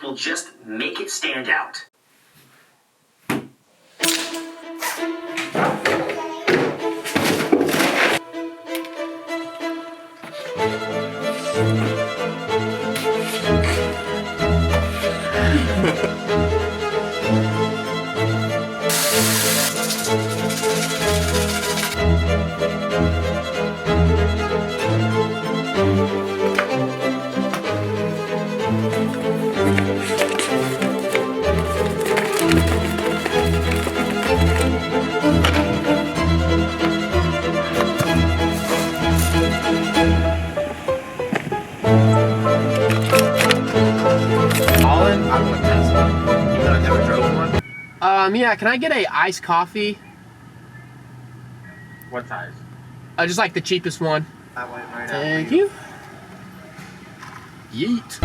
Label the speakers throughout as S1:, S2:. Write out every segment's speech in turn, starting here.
S1: will just make it stand out.
S2: Yeah, can I get a iced coffee?
S3: What size?
S2: Just like the cheapest one.
S3: That one right now.
S2: Thank you. Yeet.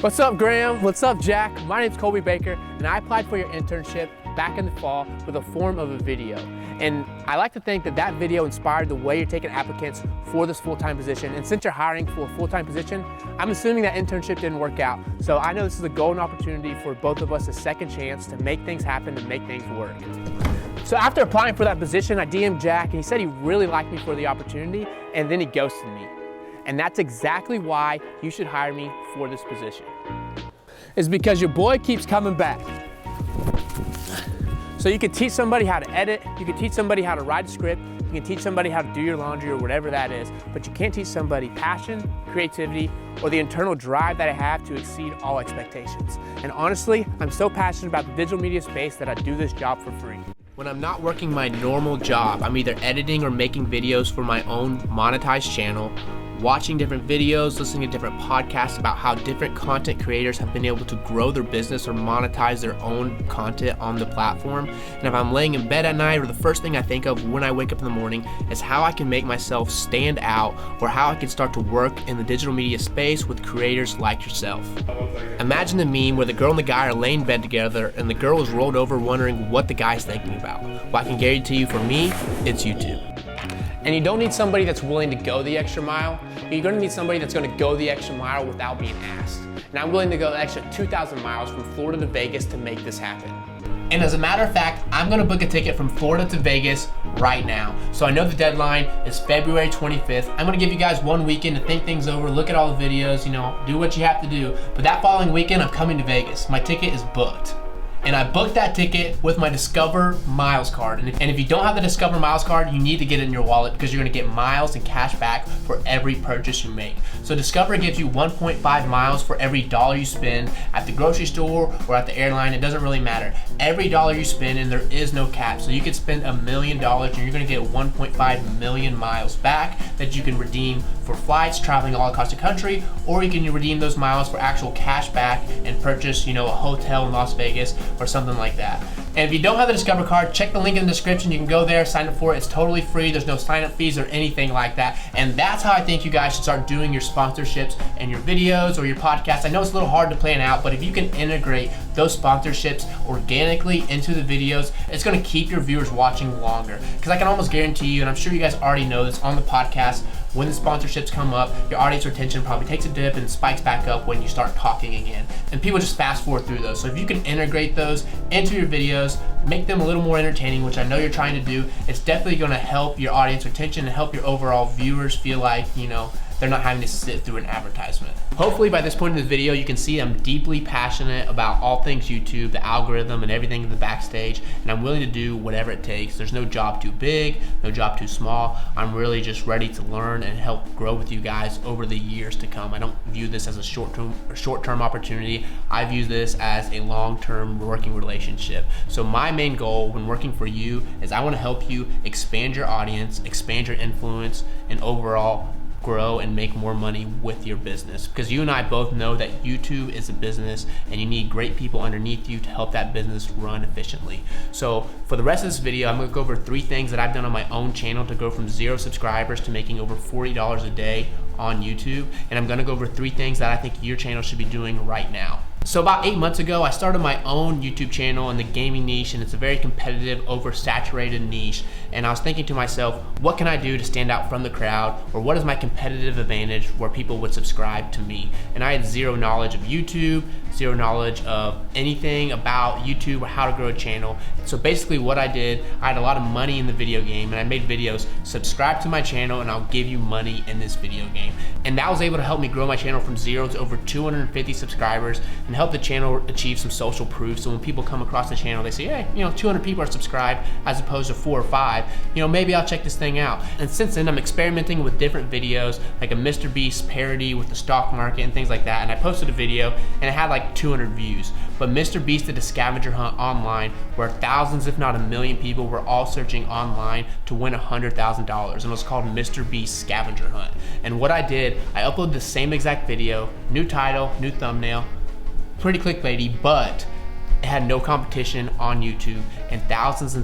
S2: What's up, Graham? What's up, Jack? My name's Colby Baker, and I applied for your internship back in the fall with a form of a video. And I like to think that that video inspired the way you're taking applicants for this full-time position. And since you're hiring for a full-time position, I'm assuming that internship didn't work out. So I know this is a golden opportunity for both of us, a second chance to make things happen, to make things work. So after applying for that position, I DM'd Jack, and he said he really liked me for the opportunity, and then he ghosted me. And that's exactly why you should hire me for this position. It's because your boy keeps coming back. So you can teach somebody how to edit, you can teach somebody how to write a script, you can teach somebody how to do your laundry or whatever that is, but you can't teach somebody passion, creativity, or the internal drive that I have to exceed all expectations. And honestly, I'm so passionate about the digital media space that I do this job for free. When I'm not working my normal job, I'm either editing or making videos for my own monetized channel, watching different videos, listening to different podcasts about how different content creators have been able to grow their business or monetize their own content on the platform. And if I'm laying in bed at night, or the first thing I think of when I wake up in the morning is how I can make myself stand out, or how I can start to work in the digital media space with creators like yourself. Imagine the meme where the girl and the guy are laying in bed together and the girl is rolled over wondering what the guy's thinking about. Well, I can guarantee you, for me, it's YouTube. And you don't need somebody that's willing to go the extra mile. You're gonna need somebody that's gonna go the extra mile without being asked. And I'm willing to go the extra 2,000 miles from Florida to Vegas to make this happen. And as a matter of fact, I'm gonna book a ticket from Florida to Vegas right now. So I know the deadline is February 25th. I'm gonna give you guys one weekend to think things over, look at all the videos, do what you have to do. But that following weekend, I'm coming to Vegas. My ticket is booked. And I booked that ticket with my Discover Miles card. And if you don't have the Discover Miles card, you need to get it in your wallet, because you're gonna get miles and cash back for every purchase you make. So Discover gives you 1.5 miles for every dollar you spend at the grocery store or at the airline. It doesn't really matter. Every dollar you spend, and there is no cap. So you could spend $1 million and you're gonna get 1.5 million miles back that you can redeem for flights traveling all across the country, or you can redeem those miles for actual cash back and purchase, a hotel in Las Vegas or something like that. And if you don't have the Discover card, check the link in the description. You can go there, sign up for it. It's totally free. There's no sign-up fees or anything like that. And that's how I think you guys should start doing your sponsorships and your videos or your podcasts. I know it's a little hard to plan out, but if you can integrate those sponsorships organically into the videos, it's gonna keep your viewers watching longer. Because I can almost guarantee you, and I'm sure you guys already know this on the podcast, when the sponsorships come up, your audience retention probably takes a dip and spikes back up when you start talking again. And people just fast forward through those. So if you can integrate those into your videos, make them a little more entertaining, which I know you're trying to do, it's definitely gonna help your audience retention and help your overall viewers feel like, they're not having to sit through an advertisement. Hopefully by this point in the video, you can see I'm deeply passionate about all things YouTube, the algorithm and everything in the backstage, and I'm willing to do whatever it takes. There's no job too big, no job too small. I'm really just ready to learn and help grow with you guys over the years to come. I don't view this as a short-term opportunity. I view this as a long-term working relationship. So my main goal when working for you is I want to help you expand your audience, expand your influence, and overall grow and make more money with your business, because you and I both know that YouTube is a business and you need great people underneath you to help that business run efficiently. So for the rest of this video, I'm gonna go over 3 things that I've done on my own channel to go from 0 subscribers to making over $40 a day on YouTube, and I'm gonna go over 3 things that I think your channel should be doing right now. So about 8 months ago, I started my own YouTube channel in the gaming niche, and it's a very competitive, oversaturated niche. And I was thinking to myself, what can I do to stand out from the crowd? Or what is my competitive advantage where people would subscribe to me? And I had 0 knowledge of YouTube, 0 knowledge of anything about YouTube or how to grow a channel. So basically what I did, I had a lot of money in the video game, and I made videos, subscribe to my channel and I'll give you money in this video game. And that was able to help me grow my channel from 0 to over 250 subscribers and help the channel achieve some social proof. So when people come across the channel, they say, hey, 200 people are subscribed as opposed to 4 or 5. Maybe I'll check this thing out. And since then, I'm experimenting with different videos, like a Mr. Beast parody with the stock market and things like that. And I posted a video and it had like 200 views. But Mr. Beast did a scavenger hunt online where thousands, if not 1 million people were all searching online to win $100,000. And it was called Mr. Beast Scavenger Hunt. And what I did, I uploaded the same exact video, new title, new thumbnail, pretty clickbaity, but it had no competition on YouTube, and thousands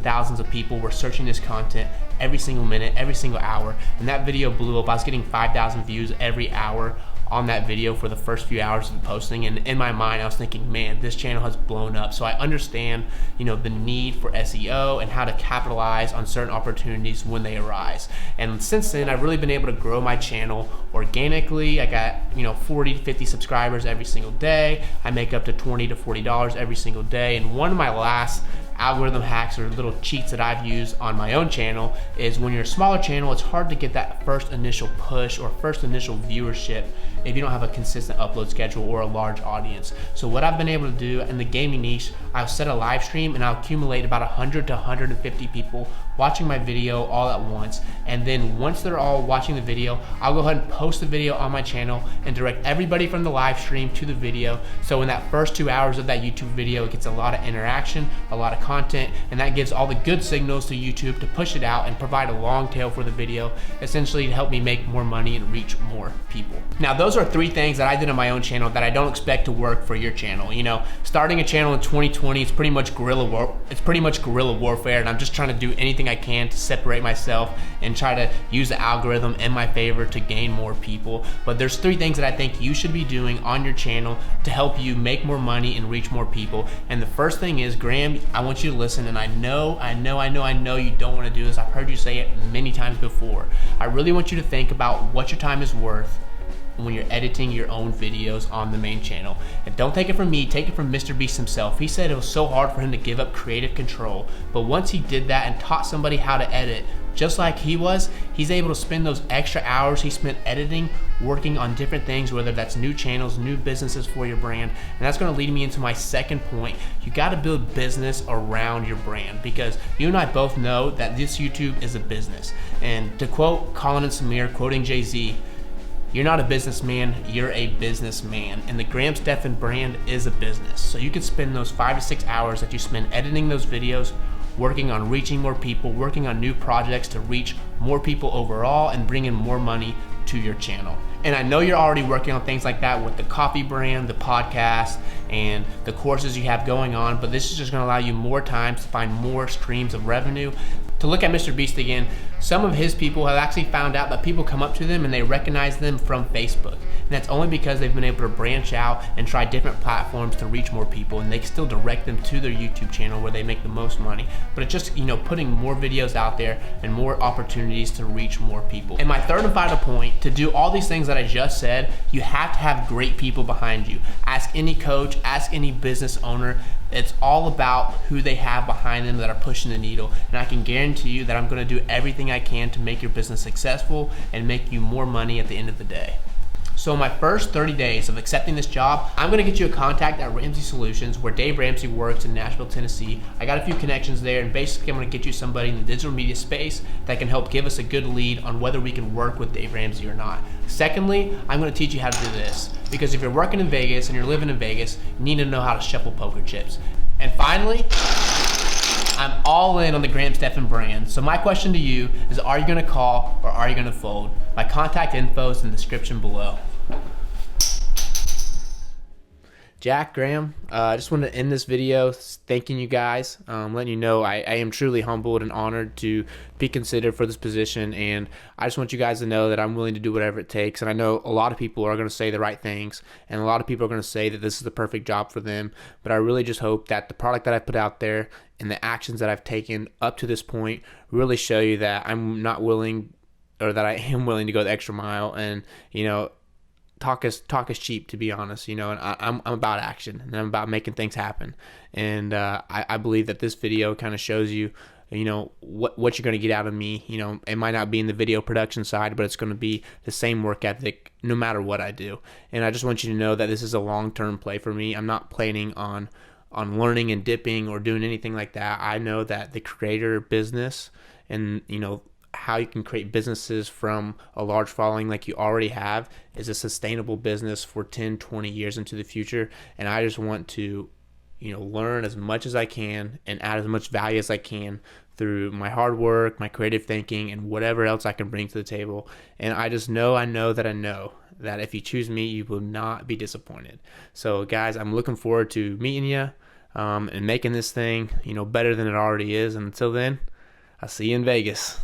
S2: of people were searching this content every single minute, every single hour, and that video blew up. I was getting 5,000 views every hour on that video for the first few hours of posting, and in my mind I was thinking, man, this channel has blown up. So I understand the need for SEO and how to capitalize on certain opportunities when they arise. And since then, I've really been able to grow my channel organically. I got 40 to 50 subscribers every single day. I make up to $20 to $40 every single day. And one of my last algorithm hacks or little cheats that I've used on my own channel is when you're a smaller channel, it's hard to get that first initial push or first initial viewership if you don't have a consistent upload schedule or a large audience. So what I've been able to do in the gaming niche, I'll set a live stream and I'll accumulate about 100 to 150 people watching my video all at once. And then once they're all watching the video, I'll go ahead and post the video on my channel and direct everybody from the live stream to the video. So in that first 2 hours of that YouTube video, it gets a lot of interaction, a lot of content, and that gives all the good signals to YouTube to push it out and provide a long tail for the video, essentially to help me make more money and reach more people. Now, those are 3 things that I did on my own channel that I don't expect to work for your channel. Starting a channel in 2020, it's pretty much guerrilla warfare, and I'm just trying to do anything I can to separate myself and try to use the algorithm in my favor to gain more people. But there's 3 things that I think you should be doing on your channel to help you make more money and reach more people. And the first thing is, Graham, I want you to listen, and I know you don't want to do this. I've heard you say it many times before. I really want you to think about what your time is worth when you're editing your own videos on the main channel. And don't take it from me, take it from Mr. Beast himself. He said it was so hard for him to give up creative control, but once he did that and taught somebody how to edit just like he was, he's able to spend those extra hours he spent editing, working on different things, whether that's new channels, new businesses for your brand. And that's gonna lead me into my second point. You gotta build business around your brand, because you and I both know that this YouTube is a business. And to quote Colin and Samir, quoting Jay-Z, you're not a businessman, you're a businessman. And the Graham Stephan brand is a business. So you can spend those 5 to 6 hours that you spend editing those videos, working on reaching more people, working on new projects to reach more people overall and bring in more money to your channel. And I know you're already working on things like that with the coffee brand, the podcast, and the courses you have going on, but this is just gonna allow you more time to find more streams of revenue. To look at Mr. Beast again, some of his people have actually found out that people come up to them and they recognize them from Facebook. And that's only because they've been able to branch out and try different platforms to reach more people, and they can still direct them to their YouTube channel where they make the most money. But it's just, putting more videos out there and more opportunities to reach more people. And my third and final point, to do all these things that I just said, you have to have great people behind you. Ask any coach, ask any business owner. It's all about who they have behind them that are pushing the needle. And I can guarantee you that I'm gonna do everything I can to make your business successful and make you more money at the end of the day. So in my first 30 days of accepting this job, I'm gonna get you a contact at Ramsey Solutions, where Dave Ramsey works in Nashville, Tennessee. I got a few connections there, and basically I'm gonna get you somebody in the digital media space that can help give us a good lead on whether we can work with Dave Ramsey or not. Secondly, I'm gonna teach you how to do this, because if you're working in Vegas and you're living in Vegas, you need to know how to shuffle poker chips. And finally, I'm all in on the Stephan brand. So my question to you is, are you gonna call or are you gonna fold? My contact info is in the description below. Jack, Graham, I just wanted to end this video thanking you guys, letting you know I am truly humbled and honored to be considered for this position, and I just want you guys to know that I'm willing to do whatever it takes. And I know a lot of people are going to say the right things, and a lot of people are going to say that this is the perfect job for them, but I really just hope that the product that I put out there and the actions that I've taken up to this point really show you that I'm not willing, or that I am willing to go the extra mile. And talk is cheap, to be honest, and I'm about action, and I'm about making things happen. And I believe that this video kind of shows you, what you're going to get out of me. It might not be in the video production side, but it's going to be the same work ethic no matter what I do. And I just want you to know that this is a long-term play for me. I'm not planning on learning and dipping or doing anything like that. I know that the creator business and, how you can create businesses from a large following like you already have is a sustainable business for 10, 20 years into the future. And I just want to, learn as much as I can and add as much value as I can through my hard work, my creative thinking, and whatever else I can bring to the table. And I know that if you choose me, you will not be disappointed. So guys, I'm looking forward to meeting you and making this thing, better than it already is. And until then, I'll see you in Vegas.